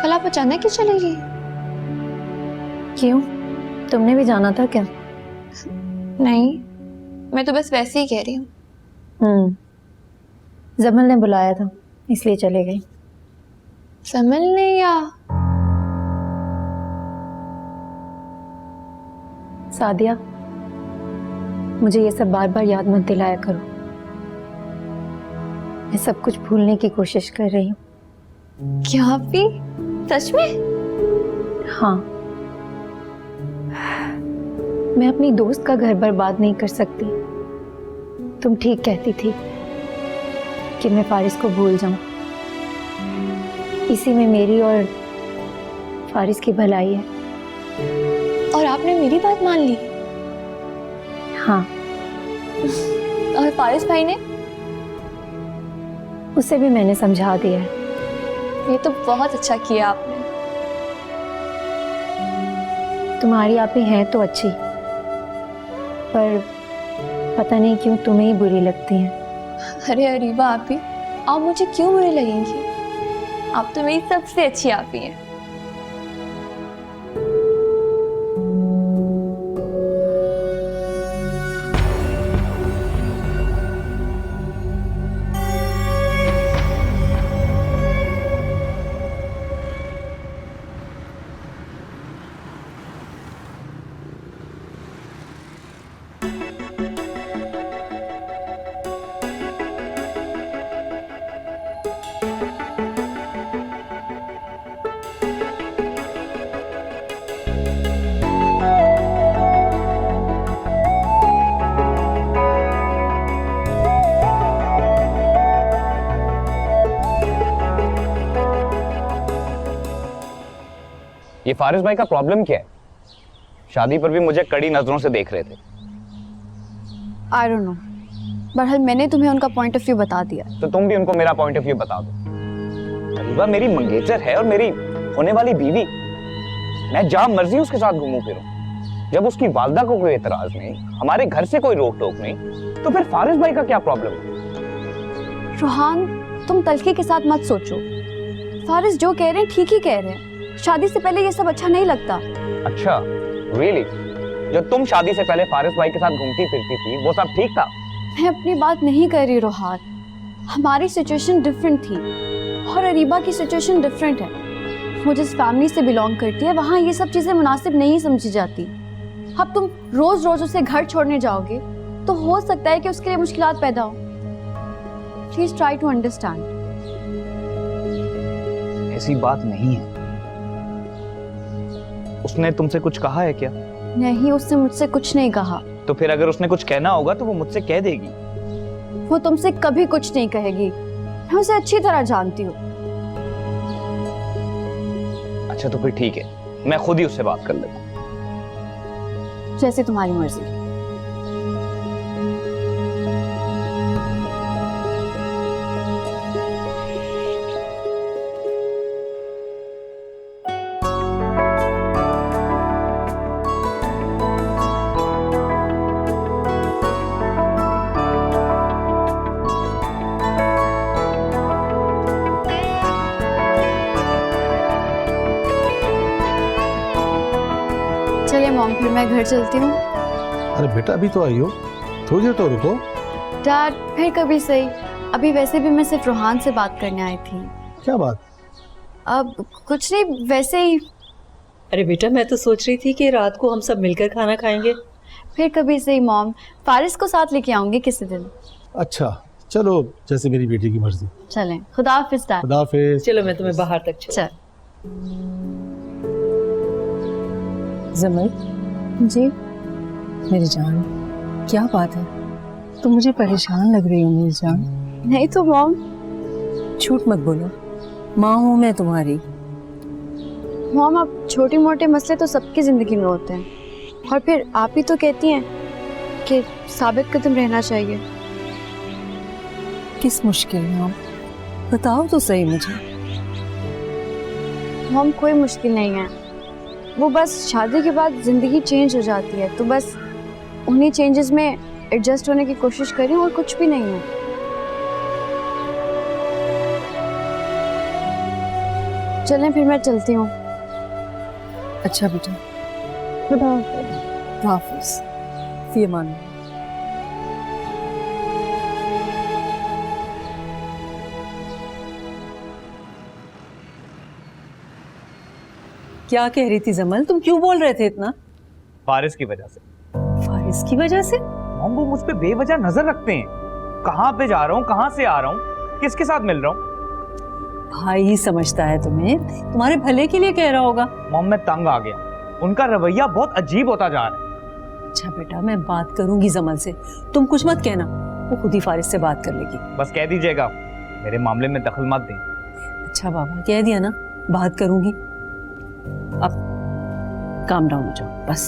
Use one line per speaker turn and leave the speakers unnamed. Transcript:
कल आप अचानक क्यों चली गई?
क्यों, तुमने भी जाना था क्या?
नहीं, मैं तो बस वैसे ही कह रही हूँ।
जमल ने बुलाया था इसलिए चले गई।
समझ नहीं या
सादिया, मुझे ये सब बार बार याद मत दिलाया करो। मैं सब कुछ भूलने की कोशिश कर रही हूँ।
क्या भी? सच में?
हाँ, मैं अपनी दोस्त का घर बर्बाद नहीं कर सकती। तुम ठीक कहती थी कि मैं फारिस को भूल जाऊं। इसी में मेरी और फारिस की भलाई है।
और आपने मेरी बात मान ली?
हाँ,
और फारिस भाई ने?
उसे भी मैंने समझा दिया है।
ये तो बहुत अच्छा किया आपने।
तुम्हारी आपी हैं तो अच्छी, पर पता नहीं क्यों तुम्हें ही बुरी लगती हैं।
अरे अरीबा आपी, आप मुझे क्यों बुरी लगेंगी? आप तो मेरी सबसे अच्छी आपी हैं।
ये फारिस भाई का प्रॉब्लम क्या है? शादी पर भी मुझे कड़ी नजरों से देख रहे थे।
I don't know. बहरहाल मैंने तुम्हें उनका पॉइंट ऑफ व्यू बता दिया।
तो तुम भी उनको मेरा पॉइंट ऑफ व्यू बता दो। अरीबा मेरी मंगेतर है और मेरी होने वाली बीवी। मैं जहां मर्जी उसके साथ घूमूं फिरूं। जब उसकी वालदा को कोई एतराज नहीं, हमारे घर से कोई रोक टोक नहीं, तो फिर फारिस भाई का क्या प्रॉब्लम है?
रोहान, तुम तलखी के साथ मत सोचो। फारिस जो कह रहे हैं ठीक ही कह रहे हैं। शादी से पहले ये सब अच्छा नहीं लगता।
अच्छा, रियली? जो तुम शादी से पहले फारिस भाई के साथ घूमती फिरती थी वो सब ठीक था?
मैं अपनी बात नहीं कर रही रोहान। हमारी सिचुएशन डिफरेंट थी और अरीबा की सिचुएशन डिफरेंट है। वो जिस फैमिली से बिलोंग करती है वहाँ ये सब चीजें मुनासिब नहीं समझी जाती। अब तुम रोज रोज उसे घर छोड़ने जाओगे तो हो सकता है कि उसके लिए मुश्किलात पैदा हो। Please try to understand.
ऐसी बात नहीं है। उसने तुमसे कुछ कहा है क्या?
नहीं, उसने मुझसे कुछ नहीं कहा।
तो फिर अगर उसने कुछ कहना होगा तो वो मुझसे कह देगी।
वो तुमसे कभी कुछ नहीं कहेगी। मैं उसे अच्छी तरह जानती हूँ।
अच्छा तो फिर ठीक है, मैं खुद ही उससे बात कर लेता हूँ।
जैसे तुम्हारी मर्जी। चलिए मॉम, फिर मैं घर चलती हूँ।
अरे बेटा अभी तो आई हो, थोड़ी देर तो रुको।
डैड, फिर कभी सही। अभी वैसे भी मैं सिर्फ रोहान से बात करने आई थी।
क्या बात?
अब कुछ नहीं, वैसे ही।
अरे बेटा, मैं तो सोच रही थी कि रात को हम सब मिलकर खाना खाएंगे।
फिर कभी सही मॉम, फारिस को साथ लेके आऊंगी किसी दिन।
अच्छा चलो, जैसे मेरी बेटी की मर्जी।
चलें, खुदा हाफिज डैड।
खुदा हाफिज।
चलो मैं तुम्हें बाहर तक
चल।
जमल
जी
मेरी जान, क्या बात है? तुम मुझे परेशान लग रही हो मेरी जान।
नहीं तो मॉम।
झूठ मत बोलो, माँ हूँ मैं तुम्हारी।
मॉम, अब छोटे मोटे मसले तो सबकी जिंदगी में होते हैं, और फिर आप ही तो कहती हैं कि साबित कदम रहना चाहिए।
किस मुश्किल में आप बताओ तो सही मुझे।
मॉम, कोई मुश्किल नहीं है। वो बस शादी के बाद जिंदगी चेंज हो जाती है, तो बस उन्हीं चेंजेस में एडजस्ट होने की कोशिश करें, और कुछ भी नहीं है। चलें फिर मैं चलती हूँ।
अच्छा बेटा,
खुदा
हाफिज, फी अमान अल्लाह। क्या कह रही थी जमल? तुम क्यों बोल रहे थे इतना?
फारिस की वजह से।
फारिस की वजह से?
मॉम वो मुझ पे बेवजह नजर रखते हैं। कहाँ पे जा रहा हूँ, कहाँ से आ रहा हूँ, किसके साथ मिल रहा हूँ।
भाई ही समझता है तुम्हें, तुम्हारे भले के लिए कह रहा होगा।
मॉम मैं तंग आ गया, उनका रवैया बहुत अजीब होता जा रहा है।
अच्छा बेटा, मैं बात करूंगी जमल से, तुम कुछ मत कहना, वो खुद ही फारिस से बात कर लेगी।
बस कह दीजिएगा मेरे मामले में दखल मत दें।
अच्छा बाबा, कह दिया ना, बात करूंगी। अब काम डाउन हो जाओ बस।